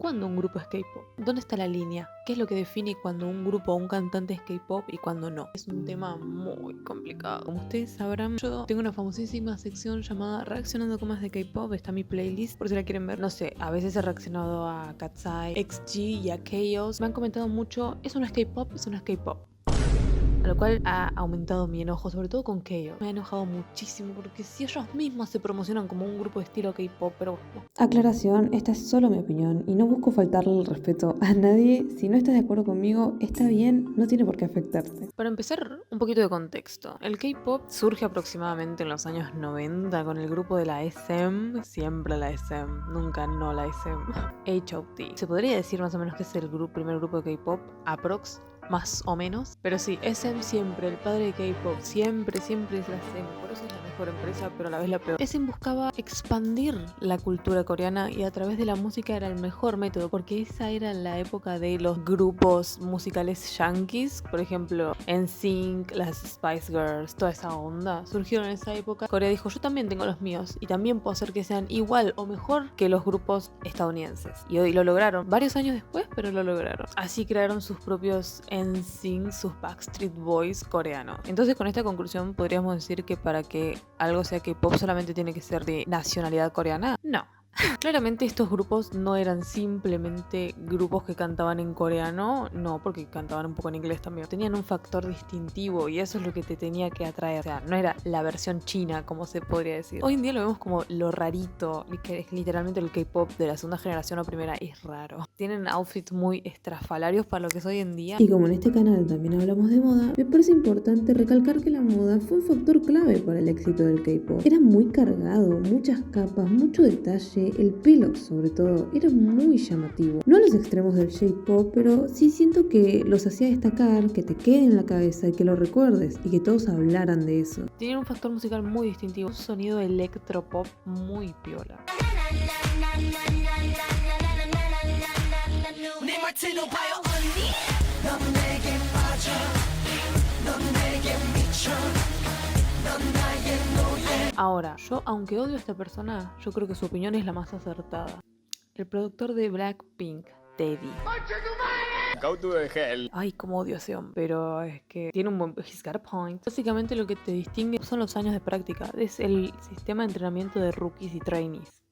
¿Cuándo un grupo es K-pop? ¿Dónde está la línea? ¿Qué es lo que define cuando un grupo o un cantante es K-pop y cuando no? Es un tema muy complicado. Como ustedes sabrán, yo tengo una famosísima sección llamada Reaccionando con más de K-pop. Está mi playlist, por si la quieren ver. No sé, a veces he reaccionado a Katseye, XG y a Chaos. Me han comentado mucho, eso no es K-pop, eso no es K-pop. A lo cual ha aumentado mi enojo, sobre todo con Chaos. Me ha enojado muchísimo porque si ellos mismos se promocionan como un grupo de estilo K-pop, pero bueno. Aclaración, esta es solo mi opinión y no busco faltarle el respeto a nadie. Si no estás de acuerdo conmigo, está bien, no tiene por qué afectarte. Para empezar, un poquito de contexto. El K-pop surge aproximadamente en los años 90 con el grupo de la SM, siempre la SM, nunca no la SM, H.O.T. Se podría decir más o menos que es el primer grupo de K-pop, aprox, más o menos. Pero sí, SM siempre, el padre de K-pop, siempre es la SM. Por eso es la mejor empresa, pero a la vez la peor. SM buscaba expandir la cultura coreana y a través de la música era el mejor método, porque esa era la época de los grupos musicales yankees, por ejemplo, NSYNC, las Spice Girls, toda esa onda. Surgieron en esa época. Corea dijo, yo también tengo los míos y también puedo hacer que sean igual o mejor que los grupos estadounidenses. Y hoy lo lograron, varios años después, pero lo lograron. Así crearon sus propios NSYNC, sus Backstreet Boys coreanos. Entonces con esta conclusión podríamos decir que para que algo sea K-pop solamente tiene que ser de nacionalidad coreana. No. Claramente estos grupos no eran simplemente grupos que cantaban en coreano, no, porque cantaban un poco en inglés también. Tenían un factor distintivo y eso es lo que te tenía que atraer. O sea, no era la versión china, como se podría decir. Hoy en día lo vemos como lo rarito, que es literalmente el K-pop de la segunda generación o primera es raro. Tienen outfits muy estrafalarios para lo que es hoy en día. Y como en este canal también hablamos de moda, me parece importante recalcar que la moda fue un factor clave para el éxito del K-pop. Era muy cargado, muchas capas, mucho detalle, el pelo sobre todo, era muy llamativo. No a los extremos del J-pop, pero sí siento que los hacía destacar, que te quede en la cabeza y que lo recuerdes y que todos hablaran de eso. Tienen un factor musical muy distintivo, un sonido electropop muy piola. Ahora, yo aunque odio a esta persona, yo creo que su opinión es la más acertada. El productor de Blackpink, Teddy. Go to the hell. Ay, cómo odio a ese hombre. Pero es que tiene un buen... He's got a point. Básicamente lo que te distingue son los años de práctica. Es el sistema de entrenamiento de rookies y trainees.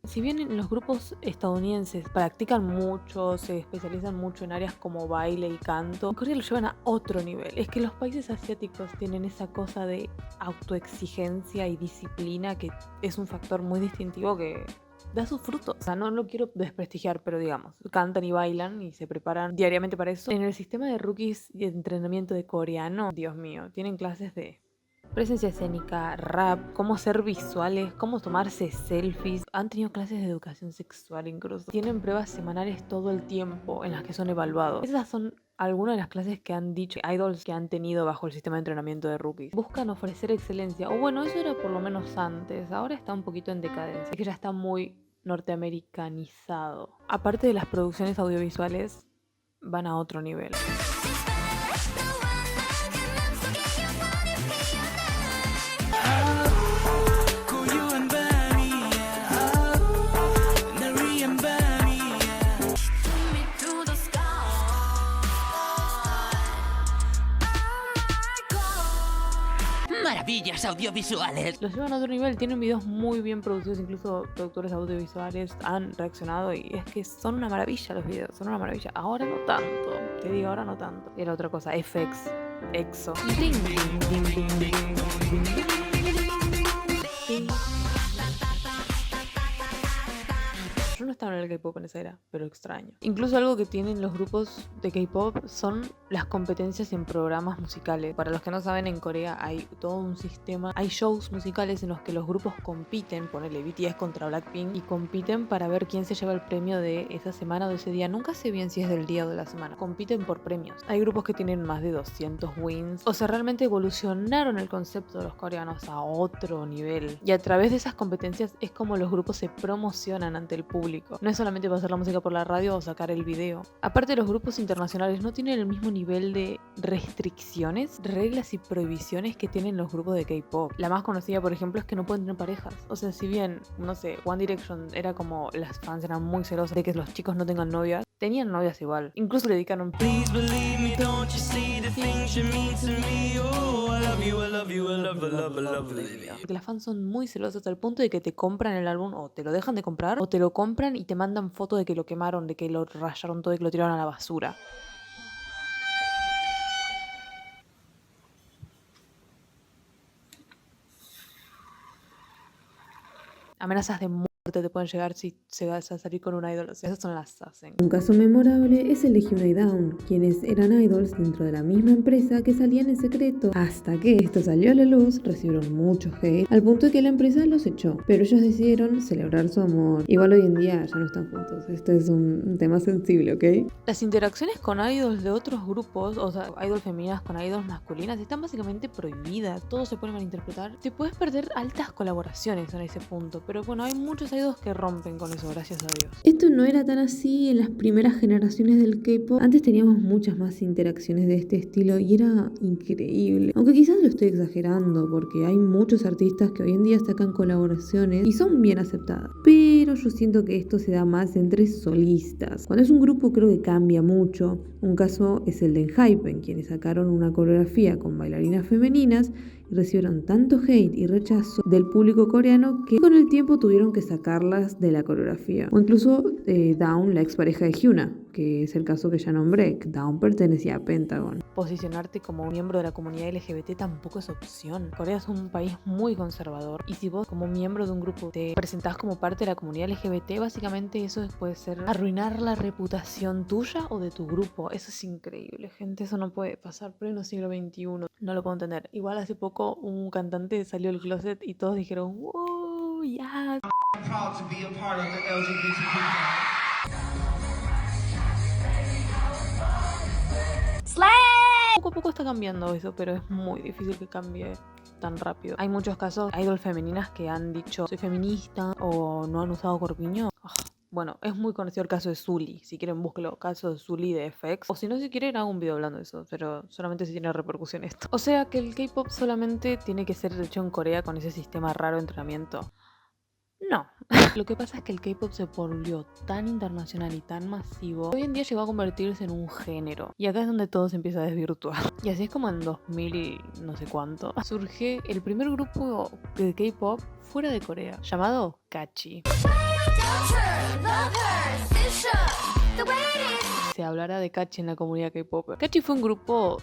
Si bien en los grupos estadounidenses practican mucho, se especializan mucho en áreas como baile y canto, en Corea lo llevan a otro nivel. Es que los países asiáticos tienen esa cosa de autoexigencia y disciplina que es un factor muy distintivo que da sus frutos. O sea, no lo quiero desprestigiar, pero digamos, cantan y bailan y se preparan diariamente para eso. En el sistema de rookies y de entrenamiento de coreano, Dios mío, tienen clases de presencia escénica, rap, cómo hacer visuales, cómo tomarse selfies. Han tenido clases de educación sexual incluso. Tienen pruebas semanales todo el tiempo en las que son evaluados. Esas son algunas de las clases que han dicho idols que han tenido bajo el sistema de entrenamiento de rookies. Buscan ofrecer excelencia. O bueno, eso era por lo menos antes. Ahora está un poquito en decadencia. Es que ya está muy norteamericanizado. Aparte de las producciones audiovisuales, van a otro nivel. Maravillas audiovisuales. Los llevan a otro nivel, tienen videos muy bien producidos, incluso productores audiovisuales han reaccionado y es que son una maravilla los videos, son una maravilla. Ahora no tanto, te digo, ahora no tanto. Era otra cosa, FX, EXO. Ding, ding, ding, ding, ding, ding, ding. Yo no estaba en el K-pop en esa era, pero extraño. Incluso algo que tienen los grupos de K-pop son las competencias en programas musicales. Para los que no saben, en Corea hay todo un sistema, hay shows musicales en los que los grupos compiten, ponele BTS contra Blackpink, y compiten para ver quién se lleva el premio de esa semana o de ese día. Nunca sé bien si es del día o de la semana. Compiten por premios. Hay grupos que tienen más de 200 wins. O sea, realmente evolucionaron el concepto de los coreanos a otro nivel. Y a través de esas competencias es como los grupos se promocionan ante el público. electrónico. No es solamente pasar la música por la radio o sacar el video. Aparte, los grupos internacionales no tienen el mismo nivel de restricciones, reglas y prohibiciones que tienen los grupos de K-pop. La más conocida, por ejemplo, es que no pueden tener parejas. O sea, si bien, no sé, One Direction era como las fans eran muy celosas de que los chicos no tengan novias, tenían novias igual. Incluso le dedicaron Please believe me, don't you see the things you mean to me. Oh, I love you, I love you, I love, I love, I love, porque las fans son muy celosas al punto de que te compran el álbum o te lo dejan de comprar o te lo compran y te mandan fotos de que lo quemaron, de que lo rayaron todo y que lo tiraron a la basura. Amenazas de muerte te pueden llegar si se vas a salir con un idol. O sea, esas son las hacen. Un caso memorable es el de Hyuna y Dawn, quienes eran idols dentro de la misma empresa que salían en secreto. Hasta que esto salió a la luz, recibieron mucho hate, al punto de que la empresa los echó. Pero ellos decidieron celebrar su amor. Igual hoy en día ya no están juntos. Esto es un tema sensible, ¿ok? Las interacciones con idols de otros grupos, o sea, idols femeninas con idols masculinas, están básicamente prohibidas. Todo se puede malinterpretar. Te puedes perder altas colaboraciones en ese punto. Pero bueno, hay muchos idols que rompen con eso, gracias a Dios. Esto no era tan así en las primeras generaciones del K-pop. Antes teníamos muchas más interacciones de este estilo y era increíble. Aunque quizás lo estoy exagerando porque hay muchos artistas que hoy en día sacan colaboraciones y son bien aceptadas. Pero yo siento que esto se da más entre solistas. Cuando es un grupo creo que cambia mucho. Un caso es el de Enhypen, quienes sacaron una coreografía con bailarinas femeninas y recibieron tanto hate y rechazo del público coreano que con el tiempo tuvieron que sacarlas de la coreografía. O incluso Dawn, la expareja de Hyuna, que es el caso que ya nombré. Dawn pertenecía a Pentagon. Posicionarte como miembro de la comunidad LGBT tampoco es opción. Corea es un país muy conservador y si vos como miembro de un grupo te presentás como parte de la comunidad LGBT, básicamente eso puede ser arruinar la reputación tuya o de tu grupo. Eso es increíble, gente. Eso no puede pasar pleno siglo XXI. No lo puedo entender. Igual hace poco un cantante salió del closet y todos dijeron wow, yeah. I'm proud to be a part of the LGBTQ. Poco a poco está cambiando eso, pero es muy difícil que cambie tan rápido. Hay muchos casos, idols femeninas que han dicho soy feminista o no han usado corpiño. Bueno, es muy conocido el caso de Sully. Si quieren, búsquelo. Caso de Sully de FX. O si no, si quieren, hago un video hablando de eso. Pero solamente si tiene repercusión esto. O sea que el K-pop solamente tiene que ser hecho en Corea con ese sistema raro de entrenamiento. No. Lo que pasa es que el K-pop se volvió tan internacional y tan masivo que hoy en día llegó a convertirse en un género. Y acá es donde todo se empieza a desvirtuar. Y así es como en 2000 no sé cuánto surge el primer grupo de K-pop fuera de Corea, llamado Catchy. Se hablará de Catchy en la comunidad K-pop. Catchy fue un grupo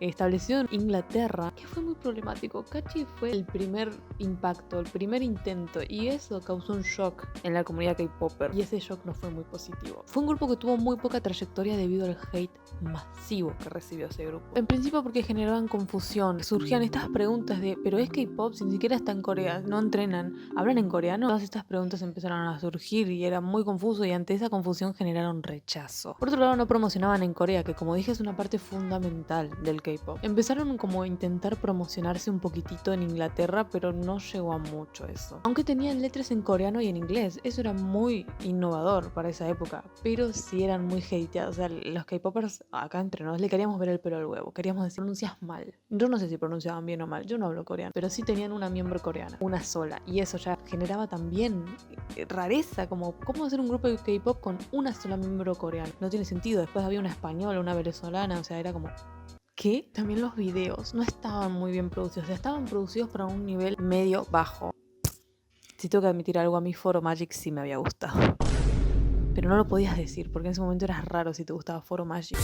establecido en Inglaterra, que fue muy problemático. Catchy fue el primer impacto, el primer intento, y eso causó un shock en la comunidad K-popper, y ese shock no fue muy positivo. Fue un grupo que tuvo muy poca trayectoria debido al hate masivo que recibió ese grupo. En principio porque generaban confusión, surgían estas preguntas de ¿pero es K-pop? Si ni siquiera está en Corea, no entrenan, ¿hablan en coreano? Todas estas preguntas empezaron a surgir y era muy confuso, y ante esa confusión generaron rechazo. Por otro lado, no promocionaban en Corea, que como dije es una parte fundamental del K-pop. Empezaron como a intentar promocionarse un poquitito en Inglaterra, pero no llegó a mucho eso. Aunque tenían letras en coreano y en inglés, eso era muy innovador para esa época, pero sí eran muy hateados. O sea, los K-popers acá entre nos le queríamos ver el pelo al huevo, queríamos decir pronuncias mal. Yo no sé si pronunciaban bien o mal, yo no hablo coreano, pero sí tenían una miembro coreana, una sola, y eso ya generaba también rareza, como ¿cómo hacer un grupo de K-pop con una sola miembro coreana? No tiene sentido. Después había una española, una venezolana, o sea, era como ¿qué? También los videos no estaban muy bien producidos, o sea, estaban producidos para un nivel medio bajo. Si tengo que admitir algo, a mí Foro Magic sí me había gustado, pero no lo podías decir porque en ese momento eras raro si te gustaba Foro Magic.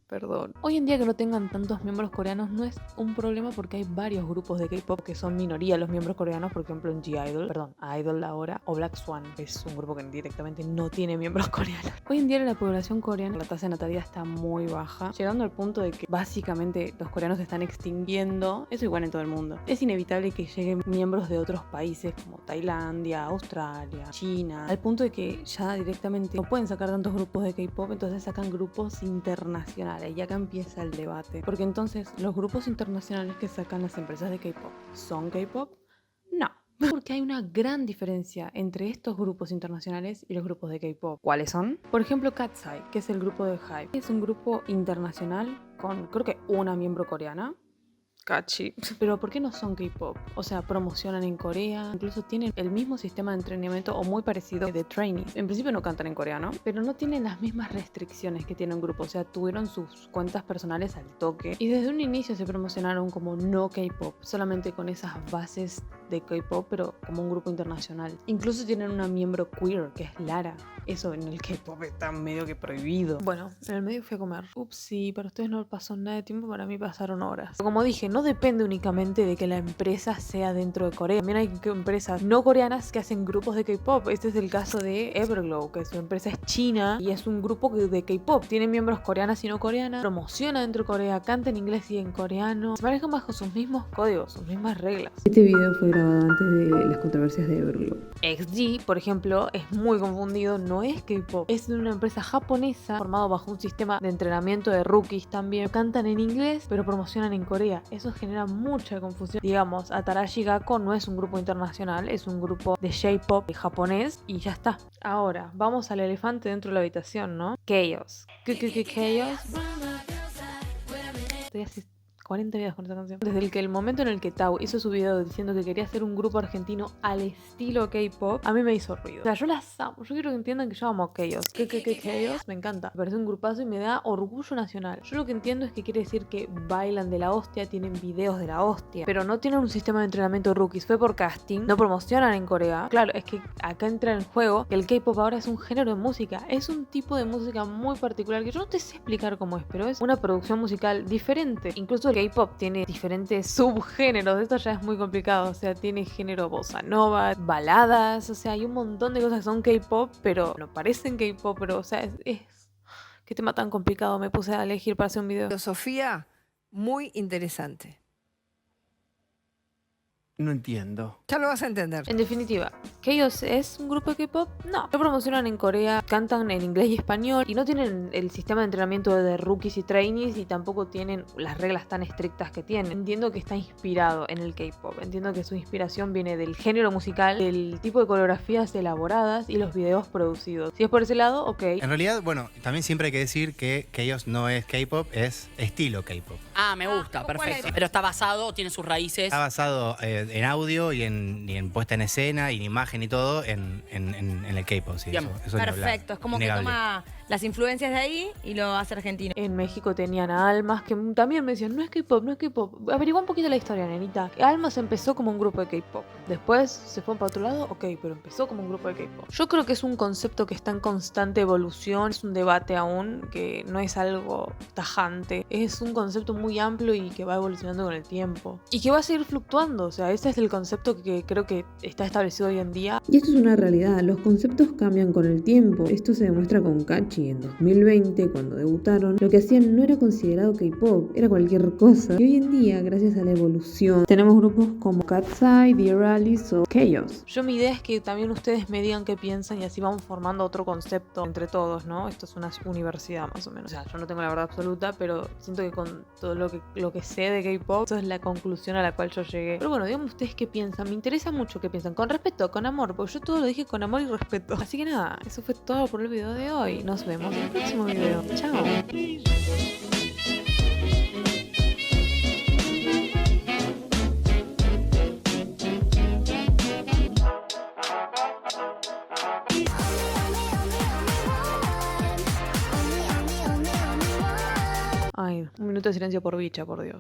Perdón. Hoy en día que no tengan tantos miembros coreanos no es un problema porque hay varios grupos de K-pop que son minoría los miembros coreanos, por ejemplo en Idol ahora, o Black Swan, que es un grupo que directamente no tiene miembros coreanos. Hoy en día la población coreana, la tasa de natalidad está muy baja, llegando al punto de que básicamente los coreanos se están extinguiendo. Eso igual en todo el mundo. Es inevitable que lleguen miembros de otros países como Tailandia, Australia, China, al punto de que ya directamente no pueden sacar tantos grupos de K-pop, entonces sacan grupos internacionales. Vale, y acá empieza el debate. Porque entonces, ¿los grupos internacionales que sacan las empresas de K-pop son K-pop? No. Porque hay una gran diferencia entre estos grupos internacionales y los grupos de K-pop. ¿Cuáles son? Por ejemplo, Katseye, que es el grupo de HYBE. Es un grupo internacional con, creo que, una miembro coreana. Catchy. Pero ¿por qué no son K-pop? O sea, promocionan en Corea, incluso tienen el mismo sistema de entrenamiento o muy parecido de training. En principio no cantan en coreano, pero no tienen las mismas restricciones que tiene un grupo. O sea, tuvieron sus cuentas personales al toque y desde un inicio se promocionaron como no K-pop, solamente con esas bases de K-pop, pero como un grupo internacional. Incluso tienen una miembro queer, que es Lara. Eso en el K-pop está medio que prohibido. Bueno, en el medio fui a comer. Ups, sí, para ustedes no pasó nada de tiempo, para mí pasaron horas. Como dije, no depende únicamente de que la empresa sea dentro de Corea. También hay empresas no coreanas que hacen grupos de K-pop. Este es el caso de Everglow, que su empresa es china y es un grupo de K-pop. Tiene miembros coreanas y no coreanas, promociona dentro de Corea, canta en inglés y en coreano. Se manejan bajo sus mismos códigos, sus mismas reglas. Este video fue grabado antes de las controversias de Everglow. XG, por ejemplo, es muy confundido, no es K-pop, es una empresa japonesa formada bajo un sistema de entrenamiento de rookies también. Cantan en inglés, pero promocionan en Corea. Eso genera mucha confusión. Digamos, Atarashi Gakko no es un grupo internacional, es un grupo de J-pop japonés y ya está. Ahora, vamos al elefante dentro de la habitación, ¿no? Chaos. Chaos. Estoy así 40 videos con esta canción. Desde el momento en el que Tau hizo su video diciendo que quería hacer un grupo argentino al estilo K-pop, a mí me hizo ruido. O sea, yo las amo. Yo quiero que entiendan que yo amo a Chaos. Chaos me encanta. Me parece un grupazo y me da orgullo nacional. Yo lo que entiendo es que quiere decir que bailan de la hostia, tienen videos de la hostia, pero no tienen un sistema de entrenamiento de rookies. Fue por casting. No promocionan en Corea. Claro, es que acá entra en juego que el K-pop ahora es un género de música. Es un tipo de música muy particular que yo no te sé explicar cómo es, pero es una producción musical diferente. Incluso el K-pop tiene diferentes subgéneros, esto ya es muy complicado, o sea, tiene género bossa nova, baladas, o sea, hay un montón de cosas que son K-pop, pero no parecen K-pop, pero, o sea, qué tema tan complicado me puse a elegir para hacer un video. Filosofía muy interesante. No entiendo. Ya lo vas a entender. En definitiva, ¿Chaos es un grupo de K-pop? No. Lo promocionan en Corea, cantan en inglés y español y no tienen el sistema de entrenamiento de rookies y trainees y tampoco tienen las reglas tan estrictas que tienen. Entiendo que está inspirado en el K-pop. Entiendo que su inspiración viene del género musical, del tipo de coreografías elaboradas y los videos producidos. Si es por ese lado, ok. En realidad, bueno, también siempre hay que decir que ellos no es K-pop, es estilo K-pop. Ah, me gusta, perfecto. Pero está basado, tiene sus raíces. Está basado en audio y en puesta en escena y en imagen y todo en el K-pop. Sí, eso ni hablar. Perfecto, es como que Innegable. toma las influencias de ahí y lo hace argentino. En México tenían a Almas, que también me decían, no es K-pop, no es K-pop. Averigua un poquito la historia, nenita. Almas empezó como un grupo de K-pop. Después se fue para otro lado, ok, pero empezó como un grupo de K-pop. Yo creo que es un concepto que está en constante evolución, es un debate aún, que no es algo tajante. Es un concepto muy amplio y que va evolucionando con el tiempo. Y que va a seguir fluctuando, o sea, ese es el concepto que creo que está establecido hoy en día. Y esto es una realidad, los conceptos cambian con el tiempo. Esto se demuestra con Catchy en 2020, cuando debutaron. Lo que hacían no era considerado K-pop, era cualquier cosa. Y hoy en día, gracias a la evolución, tenemos grupos como Katseye, Dear Alice o Chaos. Yo mi idea es que también ustedes me digan qué piensan y así vamos formando otro concepto entre todos, ¿no? Esto es una universidad más o menos. O sea, yo no tengo la verdad absoluta, pero siento que con todo lo que sé de K-pop, eso es la conclusión a la cual yo llegué. Pero bueno, díganme ustedes qué piensan. Me interesa mucho qué piensan. Con respeto, con amor, porque yo todo lo dije con amor y respeto. Así que nada, eso fue todo por el video de hoy. Nos vemos en el próximo video. Chao. Ay, un minuto de silencio por bicha, por Dios.